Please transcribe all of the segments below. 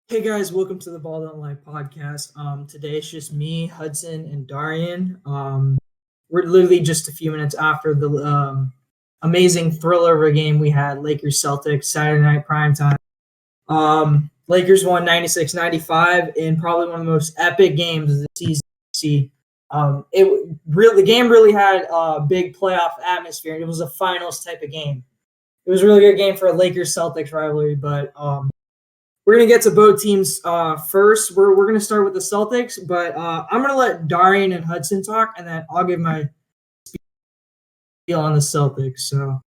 Hey guys, welcome to the Ball Don't Lie podcast. Today it's just me, Hudson, and Darian. We're literally just a few minutes after the amazing thriller of a game we had, Lakers Celtics, Saturday night primetime. Lakers won 96-95 in probably one of the most epic games of the season. The game really had a big playoff atmosphere. It was a finals type of game. It was a really good game for a Lakers Celtics rivalry, but we're gonna get to both teams first. We're gonna start with the Celtics, but I'm gonna let Darian and Hudson talk, and then I'll give my spiel on the Celtics. So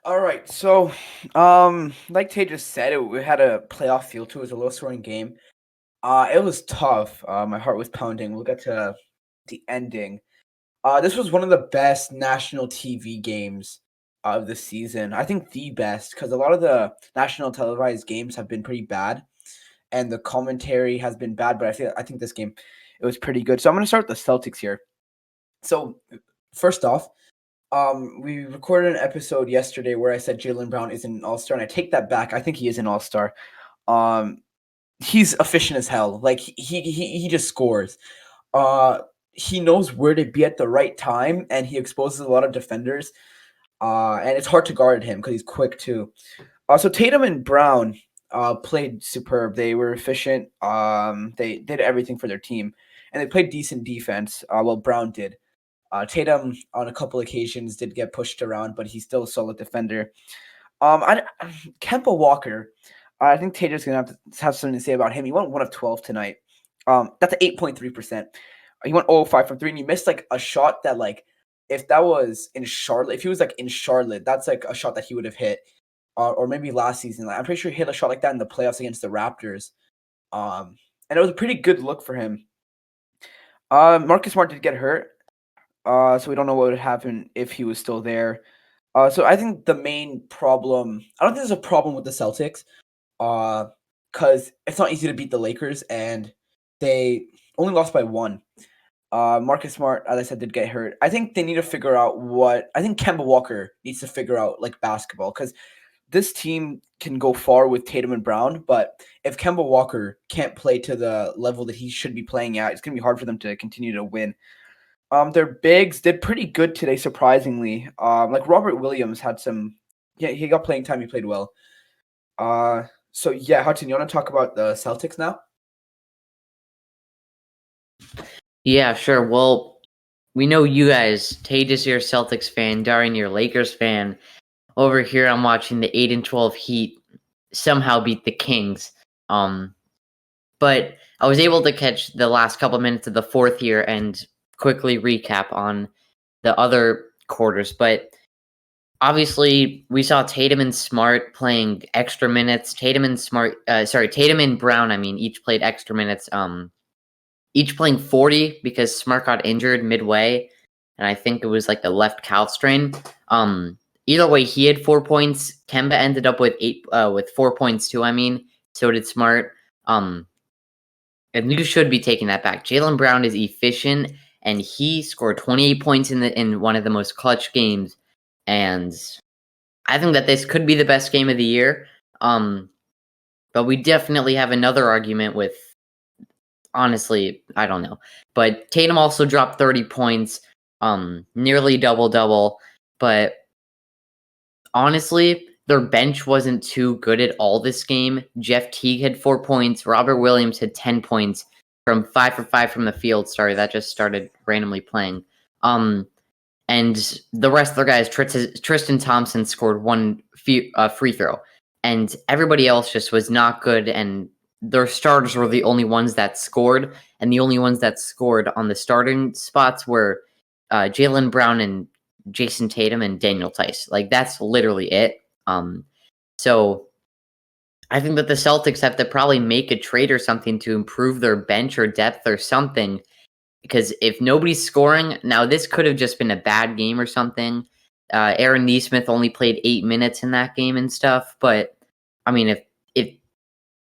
All right, so like Tay just said, we had a playoff feel to it. It was a low scoring game. It was tough. My heart was pounding. We'll get to the ending. This was one of the best national TV games of the season. I think the best because a lot of the national televised games have been pretty bad, and the commentary has been bad. But I think this game it was pretty good. So I'm gonna start with the Celtics here. So first off, we recorded an episode yesterday where I said Jaylen Brown isn't an all-star, and I take that back. I think he is an all-star. Um, he's efficient as hell. Like he just scores. Uh, he knows where to be at the right time, and he exposes a lot of defenders. And it's hard to guard him because he's quick too. So Tatum and Brown played superb. They were efficient. They did everything for their team, and they played decent defense. Well, Brown did. Tatum on a couple occasions did get pushed around, but he's still a solid defender. Kemba Walker, I think Tatum's gonna have something to say about him. He went 1 of 12 tonight. That's an 8.3%. He went 0 5 from 3, and he missed like a shot that if that was in Charlotte, if he was like in Charlotte, that's like a shot that he would have hit, or maybe last season. I'm pretty sure he hit a shot like that in the playoffs against the Raptors. And it was a pretty good look for him. Marcus Smart did get hurt. So we don't know what would happen if he was still there. So I think the main problem, I don't think there's a problem with the Celtics, because it's not easy to beat the Lakers, and they only lost by 1. Marcus Smart, as I said, did get hurt. I think they need to figure out I think Kemba Walker needs to figure out like basketball, because this team can go far with Tatum and Brown, but if Kemba Walker can't play to the level that he should be playing at, it's going to be hard for them to continue to win. Their bigs did pretty good today, surprisingly. Like Robert Williams had he got playing time. He played well. So yeah, Hudson, you want to talk about the Celtics now? Yeah, sure. Well, we know you guys. Tage, you're a Celtics fan. Darian, you're a Lakers fan. Over here, I'm watching the 8-12 Heat somehow beat the Kings. But I was able to catch the last couple minutes of the fourth year and quickly recap on the other quarters. But obviously, we saw Tatum and Smart playing extra minutes. Tatum and Brown, each played extra minutes. Each playing 40 because Smart got injured midway, and I think it was like the left calf strain. Either way, he had 4 points. Kemba ended up with 4 points too. So did Smart. And you should be taking that back. Jaylen Brown is efficient, and he scored 28 points in one of the most clutch games. And I think that this could be the best game of the year. But we definitely have another argument with. Honestly, I don't know. But Tatum also dropped 30 points, nearly double-double. But honestly, their bench wasn't too good at all this game. Jeff Teague had 4 points. Robert Williams had 10 points from 5 for 5 from the field. Sorry, that just started randomly playing. And the rest of the guys, Tristan Thompson scored one free throw. And everybody else just was not good, and their starters were the only ones that scored, and the only ones that scored on the starting spots were Jaylen Brown and Jason Tatum and Daniel Tice. Like, that's literally it. So I think that the Celtics have to probably make a trade or something to improve their bench or depth or something, because if nobody's scoring, now this could have just been a bad game or something. Aaron Nesmith only played 8 minutes in that game and stuff, but I mean, if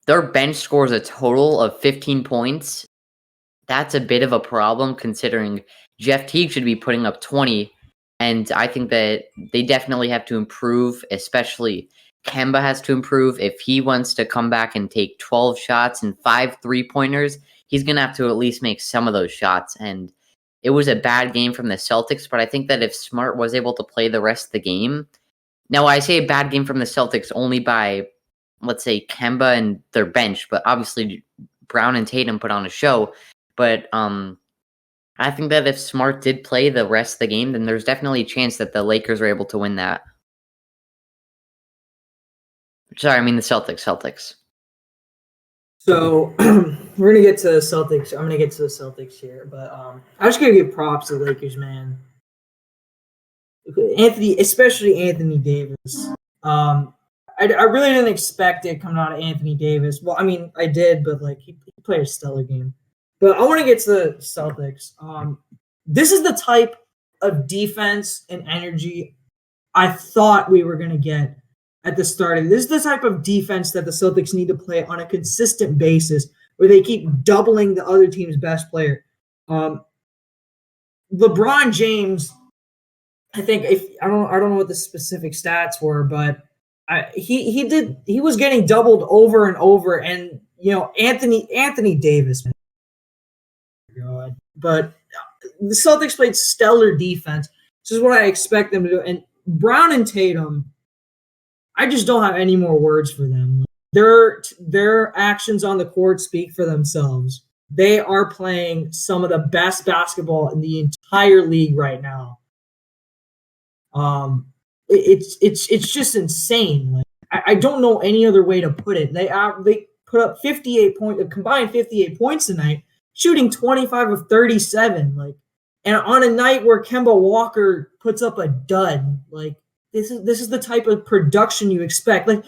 their bench scores a total of 15 points, that's a bit of a problem considering Jeff Teague should be putting up 20. And I think that they definitely have to improve, especially Kemba has to improve. If he wants to come back and take 12 shots and 5 3-pointers, he's going to have to at least make some of those shots. And it was a bad game from the Celtics, but I think that if Smart was able to play the rest of the game, now I say a bad game from the Celtics only by, let's say, Kemba and their bench, but obviously Brown and Tatum put on a show. But I think that if Smart did play the rest of the game, then there's definitely a chance that the Lakers are able to win that. Sorry, I mean the Celtics. So we're gonna get to the Celtics. I'm gonna get to the Celtics here, but I'm just gonna give props to the Lakers, man. Especially Anthony Davis. I really didn't expect it coming out of Anthony Davis. Well, I mean, I did, but like he played a stellar game. But I want to get to the Celtics. This is the type of defense and energy I thought we were gonna get at the start of this. Is the type of defense that the Celtics need to play on a consistent basis, where they keep doubling the other team's best player. LeBron James, I think I don't know what the specific stats were, but he was getting doubled over and over, and Anthony Davis. God, but the Celtics played stellar defense. This is what I expect them to do, and Brown and Tatum, I just don't have any more words for them. Their actions on the court speak for themselves. They are playing some of the best basketball in the entire league right now. It's just insane. Like I don't know any other way to put it. They put up 58 points, combined 58 points tonight, shooting 25 of 37. Like, and on a night where Kemba Walker puts up a dud, like. This is the type of production you expect. Like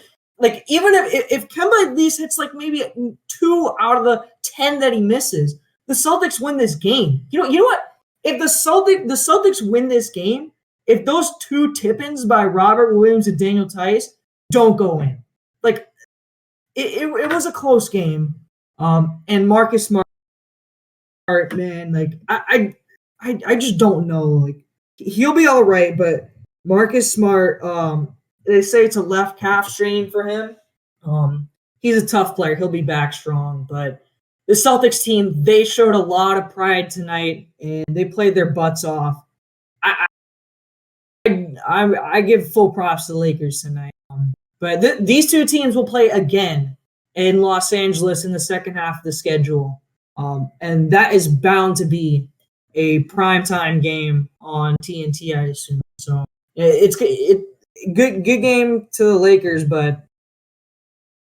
even if Kemba at least hits like maybe 2 out of the 10 that he misses, the Celtics win this game. You know what? If the Celtics win this game, if those 2 tip-ins by Robert Williams and Daniel Tice don't go in, like it was a close game. And Marcus Smart, man, like I just don't know. Like he'll be all right, but. Marcus Smart, they say it's a left calf strain for him. He's a tough player. He'll be back strong. But the Celtics team, they showed a lot of pride tonight, and they played their butts off. I give full props to the Lakers tonight. But these 2 teams will play again in Los Angeles in the second half of the schedule. And that is bound to be a primetime game on TNT, I assume. So it's good game to the Lakers, but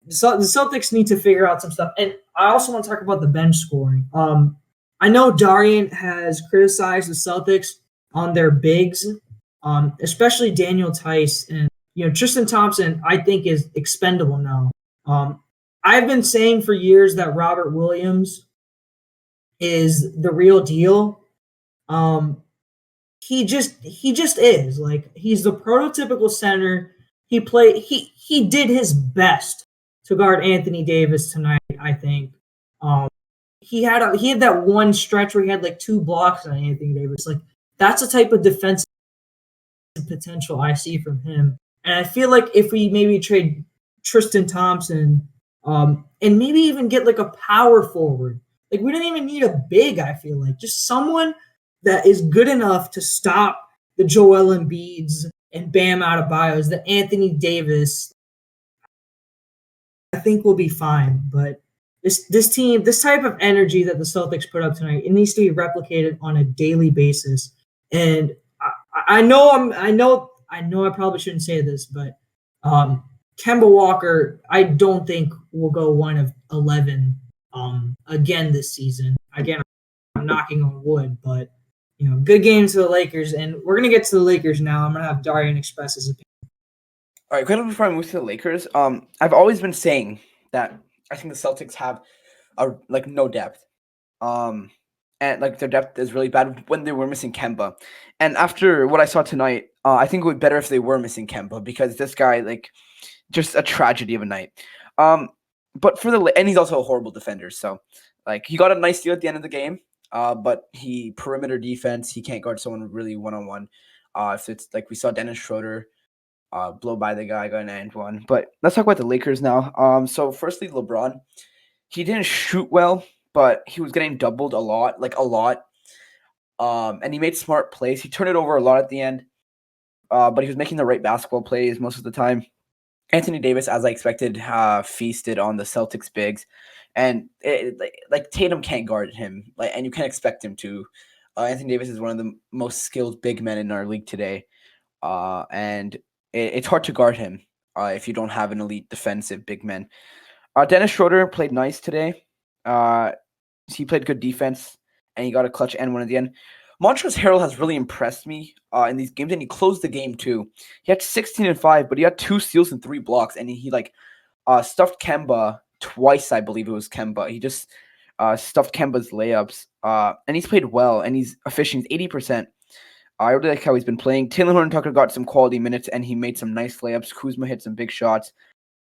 the Celtics need to figure out some stuff. And I also want to talk about the bench scoring. I know Darian has criticized the Celtics on their bigs, especially Daniel Tice, and Tristan Thompson. I think is expendable now. I've been saying for years that Robert Williams is the real deal. He just is. Like, he's the prototypical center. He did his best to guard Anthony Davis tonight, I think. He had that one stretch where he had like 2 blocks on Anthony Davis. Like, that's the type of defensive potential I see from him. And I feel like if we maybe trade Tristan Thompson, and maybe even get like a power forward. Like, we don't even need a big, I feel like. Just someone that is good enough to stop the Joel Embiids and Bam Adebayos, the Anthony Davis, I think we'll be fine. But this team, this type of energy that the Celtics put up tonight, it needs to be replicated on a daily basis. And I know I probably shouldn't say this, but Kemba Walker, I don't think will go 1 of 11 again this season. Again, I'm knocking on wood, but good game to the Lakers, and we're gonna get to the Lakers now. I'm gonna have Darian express his opinion. All right, quickly before I move to the Lakers, I've always been saying that I think the Celtics have no depth, and like their depth is really bad when they were missing Kemba. And after what I saw tonight, I think it would be better if they were missing Kemba, because this guy, like, just a tragedy of a night. But and he's also a horrible defender, so like he got a nice steal at the end of the game. But he perimeter defense, he can't guard someone really one-on-one. If it's like we saw Dennis Schroeder blow by the guy, got 9-1. But let's talk about the Lakers now. So firstly, LeBron, he didn't shoot well, but he was getting doubled a lot. And he made smart plays. He turned it over a lot at the end, but he was making the right basketball plays most of the time. Anthony Davis, as I expected, feasted on the Celtics bigs, and Tatum can't guard him, and you can't expect him to. Anthony Davis is one of the most skilled big men in our league today, and it's hard to guard him if you don't have an elite defensive big man. Dennis Schroeder played nice today. He played good defense, and he got a clutch and one at the end. Montrezl Harrell has really impressed me in these games, and he closed the game too. He had 16 and 5, but he had 2 steals and 3 blocks, and he stuffed Kemba twice. I believe it was Kemba. He just stuffed Kemba's layups, and he's played well, and he's efficient. He's 80%. I really like how he's been playing. Taylor Horton-Tucker got some quality minutes, and he made some nice layups. Kuzma hit some big shots,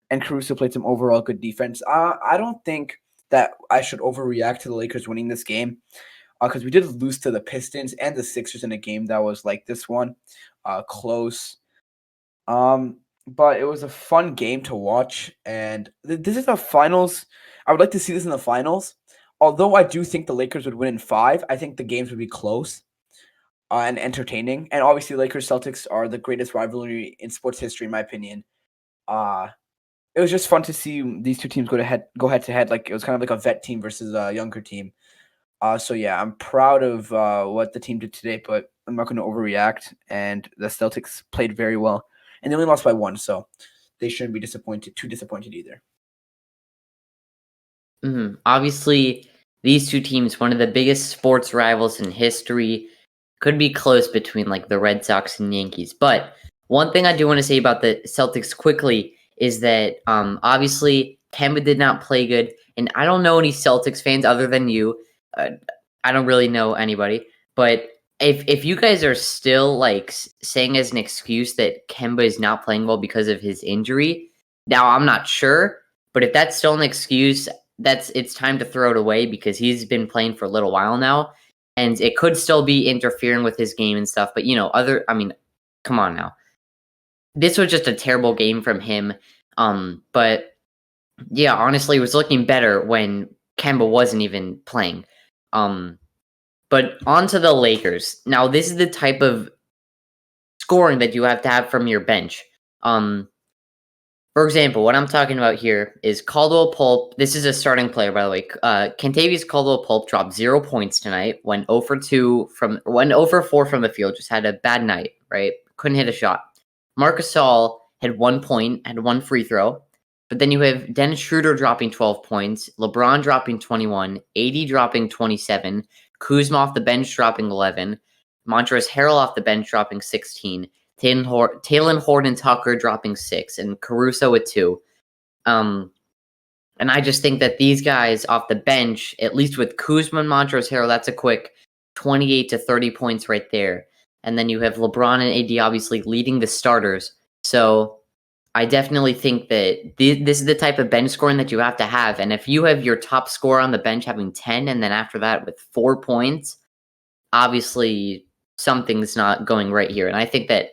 and Caruso played some overall good defense. I don't think that I should overreact to the Lakers winning this game, because we did lose to the Pistons and the Sixers in a game that was like this one, close. But it was a fun game to watch, and this is the finals. I would like to see this in the finals. Although I do think the Lakers would win in 5, I think the games would be close and entertaining. And obviously, Lakers Celtics are the greatest rivalry in sports history, in my opinion. It was just fun to see these two teams go head to head. Like, it was kind of like a vet team versus a younger team. So yeah, I'm proud of what the team did today, but I'm not going to overreact. And the Celtics played very well, and they only lost by 1, so they shouldn't be too disappointed either. Obviously, these two teams, one of the biggest sports rivals in history, could be close between like the Red Sox and Yankees. But one thing I do want to say about the Celtics quickly is that obviously Kemba did not play good, and I don't know any Celtics fans other than you. I don't really know anybody, but if you guys are still like saying as an excuse that Kemba is not playing well because of his injury, now I'm not sure, but if that's still an excuse, it's time to throw it away, because he's been playing for a little while now, and it could still be interfering with his game and stuff. But come on now, this was just a terrible game from him. But yeah, honestly, it was looking better when Kemba wasn't even playing. But on to the Lakers. Now, this is the type of scoring that you have to have from your bench. For example, what I'm talking about here is Caldwell Pope. This is a starting player, by the way. Kentavious Caldwell Pope dropped 0 points tonight. Went 0 for 4 from the field. Just had a bad night, right? Couldn't hit a shot. Marc Gasol had 1 point, had 1 free throw. But then you have Dennis Schroeder dropping 12 points, LeBron dropping 21, AD dropping 27, Kuzma off the bench dropping 11, Montrezl Harrell off the bench dropping 16, Taylor Horton-Tucker dropping 6, and Caruso with 2. And I just think that these guys off the bench, at least with Kuzma and Montrezl Harrell, that's a quick 28 to 30 points right there. And then you have LeBron and AD obviously leading the starters. So I definitely think that this is the type of bench scoring that you have to have. And if you have your top scorer on the bench having 10, and then after that with 4 points, obviously something's not going right here. And I think that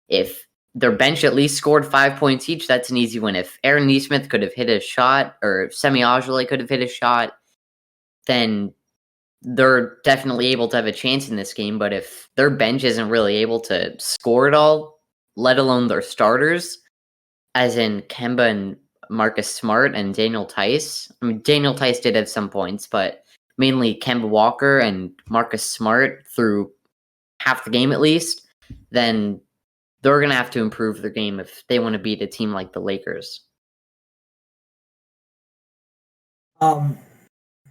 if their bench at least scored 5 points each, that's an easy win. If Aaron Nesmith could have hit a shot, or Semi Ojeleye could have hit a shot, then they're definitely able to have a chance in this game. But if their bench isn't really able to score at all, let alone their starters, as in Kemba and Marcus Smart and Daniel Tice. I mean, Daniel Tice did have some points, but mainly Kemba Walker and Marcus Smart through half the game at least, then they're going to have to improve their game if they want to beat a team like the Lakers. I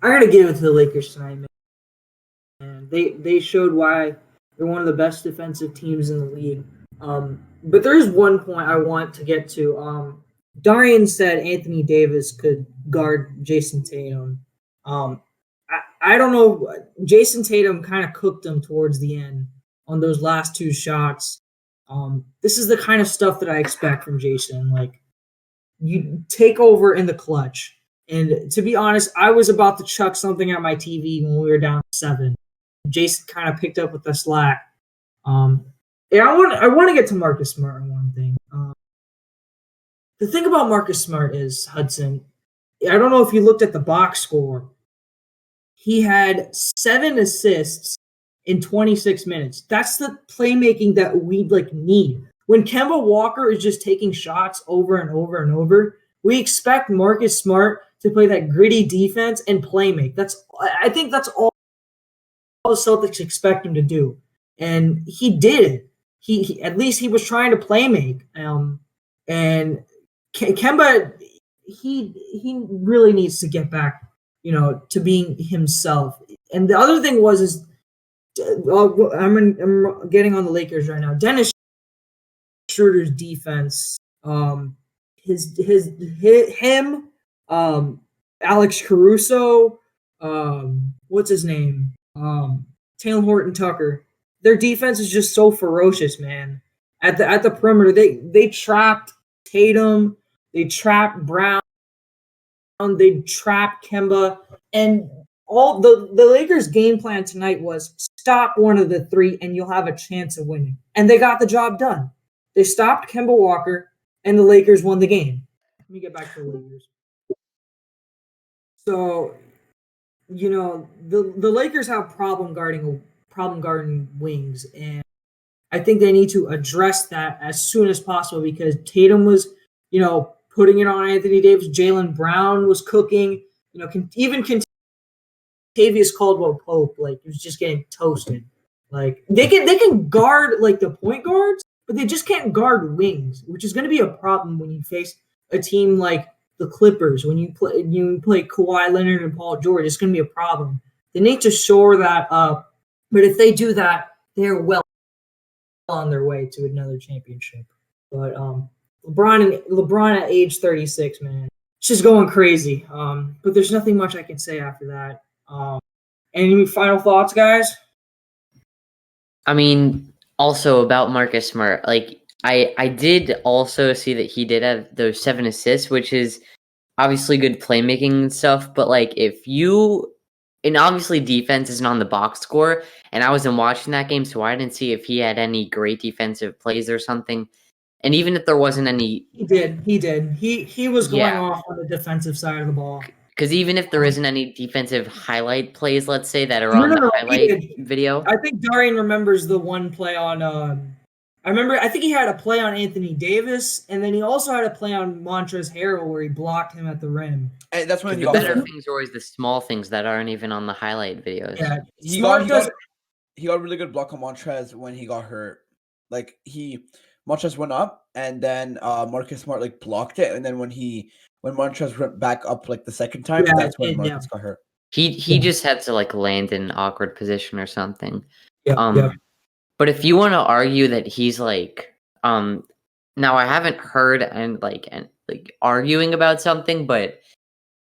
got to give it to the Lakers tonight, man. And they showed why they're one of the best defensive teams in the league. But there is one point I want to get to. Darian said Anthony Davis could guard Jason Tatum. I don't know. Jason Tatum kind of cooked him towards the end on those last 2 shots. This is the kind of stuff that I expect from Jason. Like, you take over in the clutch. And to be honest, I was about to chuck something at my TV when we were down 7. Jason kind of picked up with the slack. Yeah, I want to get to Marcus Smart on one thing. The thing about Marcus Smart is, Hudson, I don't know if you looked at the box score. He had 7 assists in 26 minutes. That's the playmaking that we need. When Kemba Walker is just taking shots over and over and over, we expect Marcus Smart to play that gritty defense and playmake. I think that's all the Celtics expect him to do, and he did it. He at least he was trying to playmake. And Kemba, he really needs to get back, to being himself. And the other thing was I'm getting on the Lakers right now. Dennis Schroeder's defense, him, Alex Caruso, what's his name, Taylor Horton Tucker. Their defense is just so ferocious, man. At the perimeter, they trapped Tatum, they trapped Brown, they trapped Kemba, and all the Lakers' game plan tonight was stop one of the three, and you'll have a chance of winning. And they got the job done. They stopped Kemba Walker, and the Lakers won the game. Let me get back to the Lakers. So, the Lakers have problem guarding wings, and I think they need to address that as soon as possible because Tatum was, putting it on Anthony Davis. Jaylen Brown was cooking. Even Tavius Caldwell-Pope, he was just getting toasted. They can guard the point guards, but they just can't guard wings, which is going to be a problem when you face a team like the Clippers. When you play Kawhi Leonard and Paul George, it's going to be a problem. They need to shore that up, but if they do that, they're well on their way to another championship. But LeBron at age 36, man, it's just going crazy. But there's nothing much I can say after that. Any final thoughts, guys? I mean, also about Marcus Smart, I did also see that he did have those 7 assists, which is obviously good playmaking and stuff. But and obviously defense isn't on the box score, and I wasn't watching that game, so I didn't see if he had any great defensive plays or something. And even if there wasn't any, he did. He was going off on the defensive side of the ball. Because even if there isn't any defensive highlight plays, let's say, that are on the highlight video. I think Darian remembers the one play on I think he had a play on Anthony Davis, and then he also had a play on Montrezl Harrell where he blocked him at the rim. And that's when the better things are always the small things that aren't even on the highlight videos. Yeah, he got a really good block on Montrezl when he got hurt. Montrezl went up, and then Marcus Smart blocked it, and then when Montrezl went back up the second time, that's when Marcus got hurt. He just had to land in an awkward position or something. Yeah. But if you want to argue that he's now I haven't heard and arguing about something, but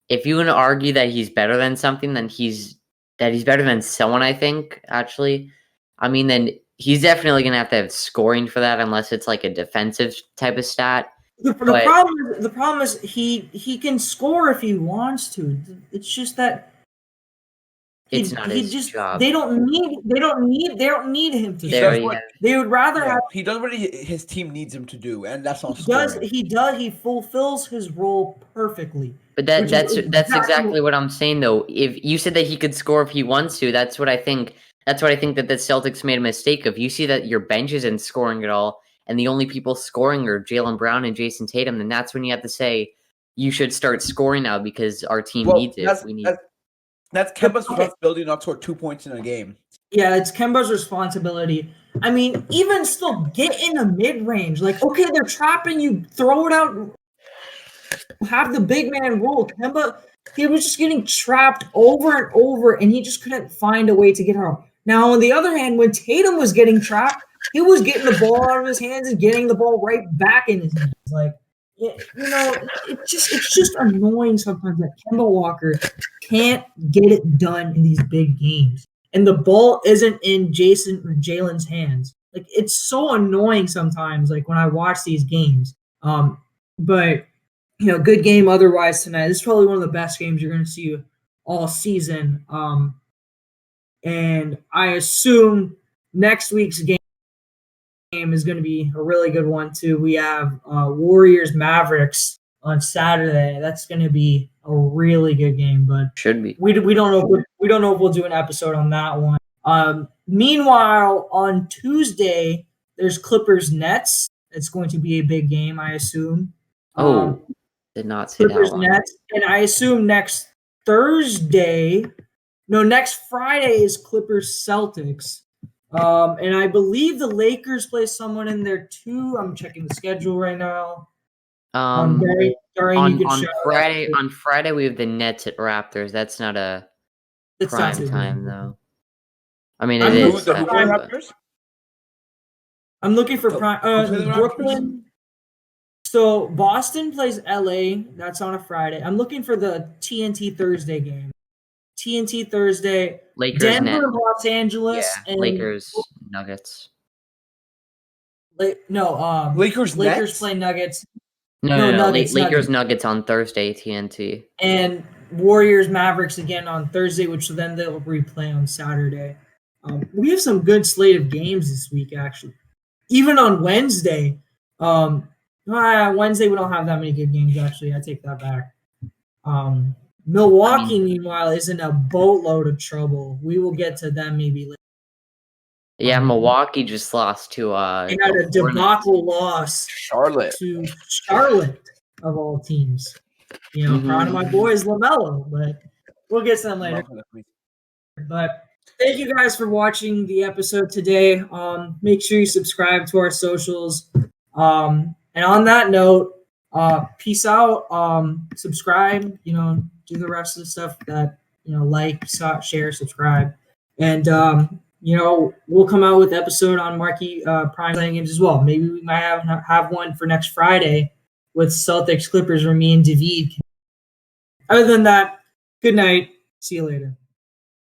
if you want to argue that he's better than something, then he's better than someone, I think, actually. I mean, then he's definitely going to have scoring for that unless it's a defensive type of stat. The problem is he can score if he wants to. It's just that it's not his job. They don't need him to score. They would rather have. He does what his team needs him to do, and that's not scoring. He fulfills his role perfectly. But that's exactly what I'm saying, though. If you said that he could score if he wants to, that's what I think. That's what I think that the Celtics made a mistake of. You see that your bench isn't scoring at all, and the only people scoring are Jaylen Brown and Jason Tatum, then that's when you have to say you should start scoring now because our team needs it. That's Kemba's responsibility not to score 2 points in a game. Yeah, it's Kemba's responsibility. I mean, even still, get in the mid-range. Okay, they're trapping you, throw it out, have the big man roll. Kemba, he was just getting trapped over and over, and he just couldn't find a way to get out. Now, on the other hand, when Tatum was getting trapped, he was getting the ball out of his hands and getting the ball right back in his hands. It's just annoying sometimes that Kemba Walker can't get it done in these big games, and the ball isn't in Jason or Jalen's hands. It's so annoying sometimes. When I watch these games, but good game otherwise tonight. This is probably one of the best games you're going to see all season. And I assume next week's game game is going to be a really good one too. We have Warriors Mavericks on Saturday. That's going to be a really good game, but Should be. we don't know if we'll do an episode on that one. Meanwhile, on Tuesday, there's Clippers Nets. It's going to be a big game, I assume. Did not see Clippers that one. Nets, and I assume next Friday is Clippers Celtics. And I believe the Lakers play someone in there too. I'm checking the schedule right now. Darian, you can shout out. On Friday we have the Nets at Raptors. That's not a It's not prime too time big. though. I mean, I'm it looking is. Who for are the but- Raptors? I'm looking for Who's the Brooklyn. So Boston plays LA. That's on a Friday. I'm looking for the TNT Thursday game. TNT Thursday. Lakers Denver, Nets. Los Angeles, Yeah, and Lakers Nuggets. Lakers Nets? play Nuggets. No, Nuggets, Lakers Nuggets on Thursday, TNT. And Warriors Mavericks again on Thursday, which then they'll replay on Saturday. We have some good slate of games this week, actually. Even on Wednesday. Wednesday we don't have that many good games, actually. I take that back. Milwaukee, meanwhile, is in a boatload of trouble. We will get to them maybe later. Yeah, Milwaukee just lost to They had a debacle loss Charlotte. to Charlotte, of all teams. Proud of my boys, LaMelo, but we'll get to them later. But thank you guys for watching the episode today. Make sure you subscribe to our socials. And on that note, peace out. Subscribe, do the rest of the stuff that, like, share, subscribe. And, we'll come out with episode on marquee prime time games as well. Maybe we might have one for next Friday with Celtics Clippers where me and David. Other than that, good night. See you later.